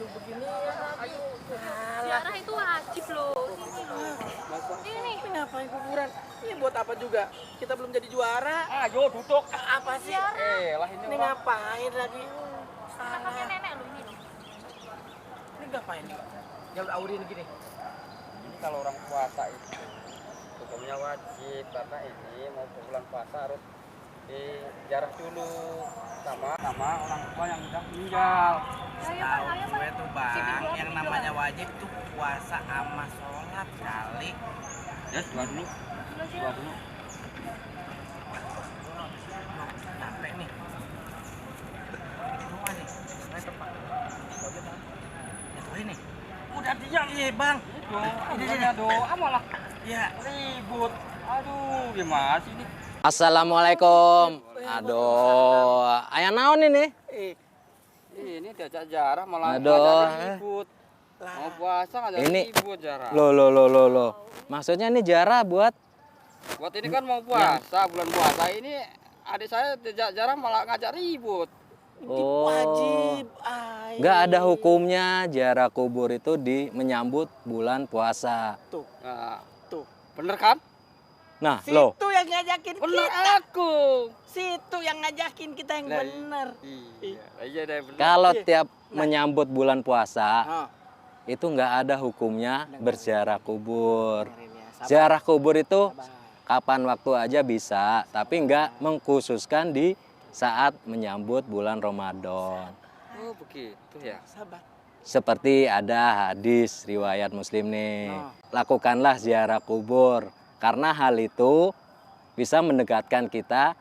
duduk begini ya lagi. Ziarah itu wajib loh. Ini loh. Ini. Ini ngapain kuburan? Ini buat apa juga? Kita belum jadi juara. Ayo duduk. Apa sih? Lah ini Ini ngapain lagi? Kakaknya nenek loh ini loh. Ini ngapain nih? Yang Audin gini. Ini kalau orang puasa itu hukumnya wajib karena ini mau bulan puasa harus dijarah dulu sama orang tua yang sudah meninggal. Tahu gue tuh bang, yang namanya wajib tuh puasa sama sholat kali. Ya, dua dulu. Capek nih. Doa nih, saya tepat. Doa nih. Udah diam. Iya bang. Ini doa malah Ya. ribut. Aduh, gimana sih ini? Assalamualaikum. Aduh, aya naon ini? Ini diajak jarah malah Aduh. ngajak ribut. Mau puasa ngajak Ini- ribut jarah. Loh. Maksudnya ini jarah buat Buat ini kan mau puasa, bulan puasa ini adik saya diajak jarah malah ngajak ribut. Wajib. nggak ada hukumnya jarah kubur itu menyambut bulan puasa. Tuh, Nah, tuh. bener kan? Nah, loh. Situ yang ngajakin Bener kita. aku. Situ yang ngajakin kita yang Lah, bener. Iya deh bener. Kalau Iya. tiap menyambut bulan puasa, Oh, itu nggak ada hukumnya berziarah kubur. dengerin ya. Sabar, Ziarah kubur itu sabar. kapan waktu aja bisa, tapi nggak mengkhususkan di saat menyambut bulan Ramadan. Oh begitu ya. Sabar. Seperti ada hadis riwayat Muslim nih, Oh. lakukanlah ziarah kubur karena hal itu bisa mendekatkan kita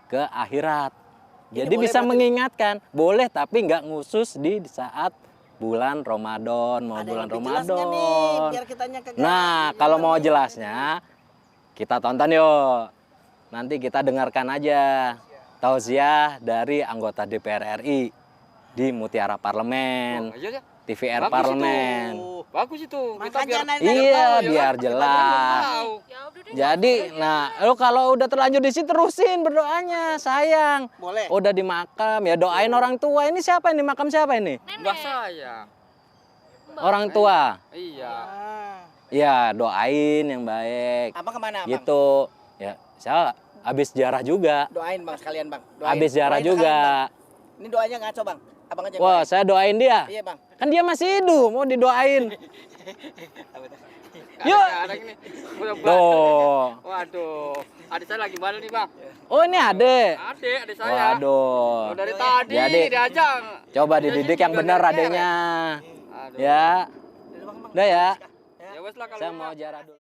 ke akhirat. Ini Jadi boleh bisa berarti? mengingatkan, boleh tapi nggak khusus di saat bulan Ramadan, mau Ada yang bulan lebih jelas nggak nih? Ramadan. Biar kitanya kagak. Nah, kalau mau jelasnya, kita tonton yuk. Nanti kita dengarkan aja tausiah dari anggota DPR RI di Mutiara Parlemen, Oh, iya ya. TVR Bagus Parlemen. Bagus itu. Kita Makanya biar nanya Iya, tahu, ya biar kan? jelas. Tahu. Ya udah deh. Jadi, nah, lo kalau udah terlanjur di situ terusin berdoanya, sayang. Boleh. Udah di makam, ya doain orang tua. Ini siapa ini? Makam siapa ini? Mbah saya. Orang tua. Iya. Ah. Ya, doain yang baik. Abang kemana, Bang? Gitu. Ya, saya habis jarah juga. Doain, Bang, sekalian, Bang. Doain. Habis jarah Doain sekalian, juga. Bang. Ini doanya ngaco, Bang. Abang aja. Wah, doain. saya doain dia. Iya, Bang. Kan dia masih hidup, mau didoain. Yuk. Ada ini. Udah batuk. Tuh. Waduh. Adik saya lagi mana nih, Bang? Oh, ini adek. Adik saya. Waduh. Oh, dari tadi Ya, Dik. diajak. Coba dididik yang benar adeknya. Aduh. Ya. Udah ya. Ya wes lah kalau Saya gitu. mau jarah dulu.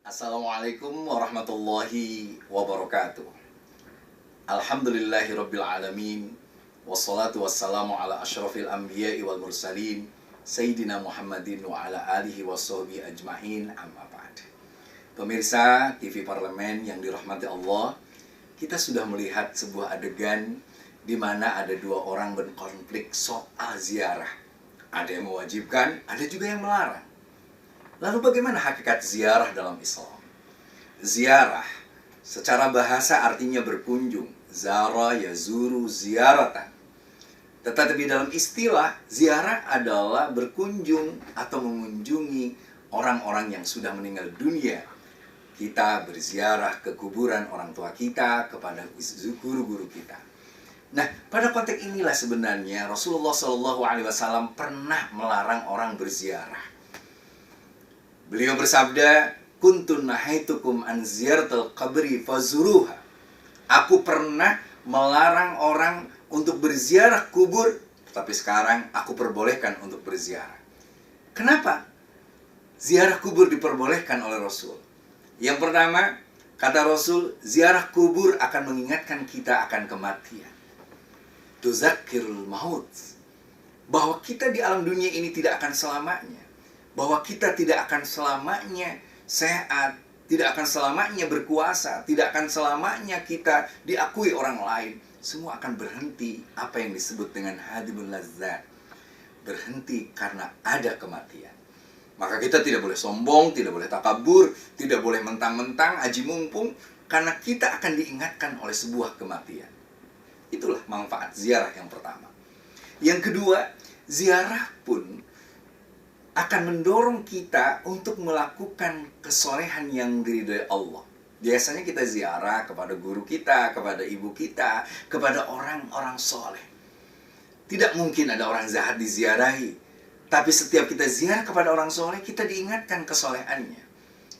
Assalamualaikum warahmatullahi wabarakatuh. Alhamdulillahirabbil alamin. Wassalatu wassalamu ala asyrafil anbiya'i wal mursalin Sayyidina Muhammadin wa ala alihi wassohbi ajma'in amma ba'd. Pemirsa TV Parlemen yang dirahmati Allah, kita sudah melihat sebuah adegan di mana ada dua orang berkonflik soal ziarah. Ada yang mewajibkan, ada juga yang melarang. Lalu bagaimana hakikat ziarah dalam Islam? Ziarah secara bahasa artinya berkunjung. Zara yazuru ziaratan. Tetapi dalam istilah, ziarah adalah berkunjung atau mengunjungi orang-orang yang sudah meninggal dunia. Kita berziarah ke kuburan orang tua kita, kepada guru-guru kita. Nah, pada konteks inilah sebenarnya Rasulullah SAW pernah melarang orang berziarah. Beliau bersabda, "Kuntun nahaitukum an ziyaratil qabri fazuruha." Aku pernah melarang orang untuk berziarah kubur, tapi sekarang aku perbolehkan untuk berziarah. Kenapa ziarah kubur diperbolehkan oleh Rasul? Yang pertama, kata Rasul, ziarah kubur akan mengingatkan kita akan kematian. Tuzakkirul maut. Bahwa kita di alam dunia ini tidak akan selamanya. Bahwa kita tidak akan selamanya sehat, tidak akan selamanya berkuasa, tidak akan selamanya kita diakui orang lain. semua akan berhenti. Apa yang disebut dengan hadimul lazzat, berhenti karena ada kematian. Maka kita tidak boleh sombong, tidak boleh takabur, tidak boleh mentang-mentang aji mumpung, karena kita akan diingatkan oleh sebuah kematian. Itulah manfaat ziarah yang pertama. Yang kedua, ziarah pun akan mendorong kita untuk melakukan kesolehan yang diridhoi Allah. Biasanya kita ziarah kepada guru kita, kepada ibu kita, kepada orang-orang soleh. Tidak mungkin ada orang jahat diziarahi. Tapi setiap kita ziarah kepada orang soleh, kita diingatkan kesolehannya.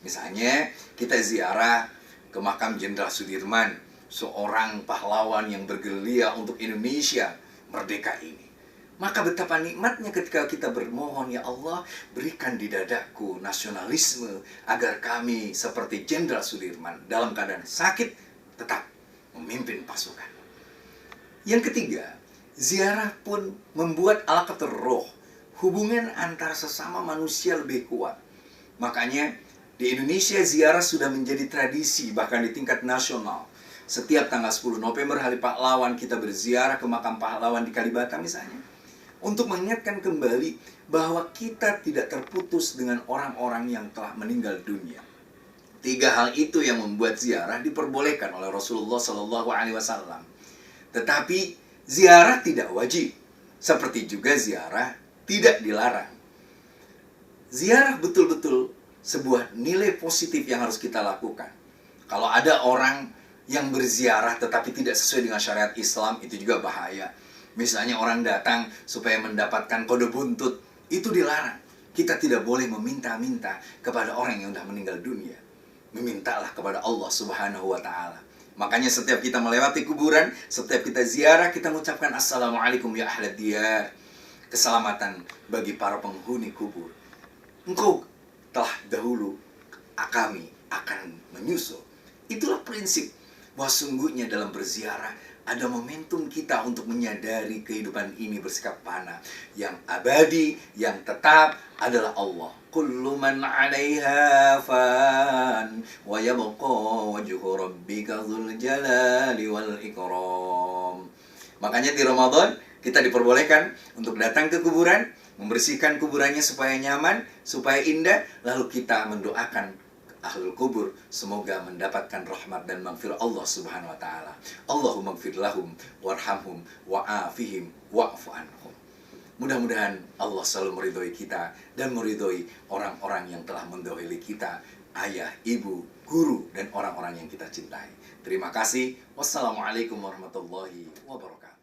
Misalnya, kita ziarah ke makam Jenderal Sudirman, seorang pahlawan yang bergerilya untuk Indonesia merdeka ini. Maka betapa nikmatnya ketika kita bermohon, ya Allah, berikan di dadaku nasionalisme agar kami seperti Jenderal Sudirman dalam keadaan sakit tetap memimpin pasukan. Yang ketiga, ziarah pun membuat alaqatur roh, hubungan antar sesama manusia lebih kuat. Makanya di Indonesia ziarah sudah menjadi tradisi bahkan di tingkat nasional. Setiap tanggal 10 November Hari Pahlawan kita berziarah ke makam pahlawan di Kalibata misalnya, untuk mengingatkan kembali bahwa kita tidak terputus dengan orang-orang yang telah meninggal dunia. 3 hal itu yang membuat ziarah diperbolehkan oleh Rasulullah SAW. Tetapi ziarah tidak wajib, seperti juga ziarah tidak dilarang. Ziarah betul-betul sebuah nilai positif yang harus kita lakukan. Kalau ada orang yang berziarah tetapi tidak sesuai dengan syariat Islam, itu juga bahaya. Misalnya orang datang supaya mendapatkan kode buntut, itu dilarang. Kita tidak boleh meminta-minta kepada orang yang sudah meninggal dunia. Memintalah kepada Allah Subhanahu wa Ta'ala. Makanya setiap kita melewati kuburan, setiap kita ziarah, kita mengucapkan Assalamualaikum ya ahlad diyar. Keselamatan bagi para penghuni kubur. Engkau telah dahulu, kami akan menyusul. Itulah prinsip bahwa sungguhnya dalam berziarah ada momentum kita untuk menyadari kehidupan ini bersikap fana. Yang abadi, yang tetap adalah Allah. Kullu man 'alaiha fan wa yabqa wajhu rabbika dzul jalali wal ikram. Makanya di Ramadan kita diperbolehkan untuk datang ke kuburan, membersihkan kuburannya supaya nyaman, supaya indah, lalu kita mendoakan ahlul kubur semoga mendapatkan rahmat dan maghfirah Allah Subhanahu wa Ta'ala. Allahumma ighfir lahum warhamhum wa'afihim wa'fu anhum. Mudah-mudahan Allah selalu meridhoi kita dan meridhoi orang-orang yang telah mendahului kita, ayah, ibu, guru, dan orang-orang yang kita cintai. Terima kasih. Wassalamualaikum warahmatullahi wabarakatuh.